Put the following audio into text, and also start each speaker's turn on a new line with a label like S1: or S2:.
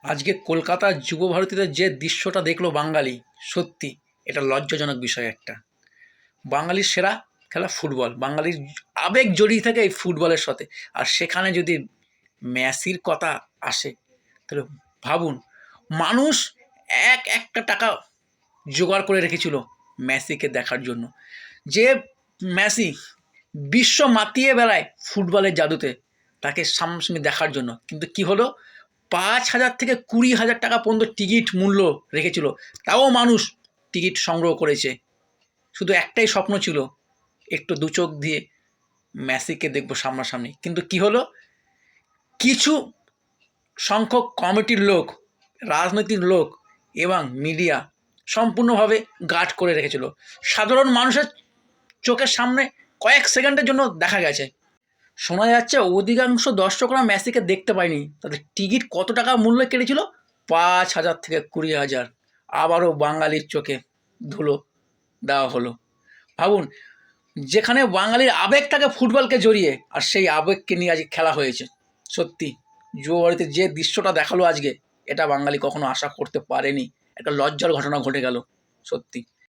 S1: আজকে কলকাতার যুবভারতীতে যে দৃশ্যটা দেখলো বাঙালি, সত্যি এটা লজ্জাজনক বিষয় একটা। বাঙালির সেরা খেলা ফুটবল, বাঙালির আবেগ জড়িয়ে থাকে এই ফুটবলের সাথে। আর সেখানে যদি মেসির কথা আসে, তাহলে ভাবুন, মানুষ এক একটা টাকা জোগাড় করে রেখেছিল মেসিকে দেখার জন্য। যে মেসি বিশ্ব মাতিয়ে বেড়ায় ফুটবলের জাদুতে, তাকে সামনাসামনি দেখার জন্য। কিন্তু কি হলো, 5,000 থেকে 20,000 টাকা পর্যন্ত টিকিট মূল্য রেখেছিল, তাও মানুষ টিকিট সংগ্রহ করেছে। শুধু একটাই স্বপ্ন ছিল, একটু দু চোখ দিয়ে মেসিকে দেখবো সামনাসামনি। কিন্তু কি হলো, কিছু সংখ্যক কমিটির লোক, রাজনৈতিক লোক এবং মিডিয়া সম্পূর্ণভাবে গার্ড করে রেখেছিল। সাধারণ মানুষের চোখের সামনে কয়েক সেকেন্ডের জন্য দেখা গেছে। শোনা যাচ্ছে অধিকাংশ দর্শকরা মেসিকে দেখতে পায়নি। তাদের টিকিট কত টাকা মূল্য কেটেছিল? 5,000 থেকে 20,000। আবারও বাঙালির চোখে ধুলো দেওয়া হলো। ভাবুন, যেখানে বাঙালির আবেগ থাকে ফুটবলকে জড়িয়ে, আর সেই আবেগকে নিয়ে আজকে খেলা হয়েছে। সত্যি যুবভারতীতে যে দৃশ্যটা দেখালো আজকে, এটা বাঙালি কখনো আশা করতে পারেনি। একটা লজ্জার ঘটনা ঘটে গেল সত্যি।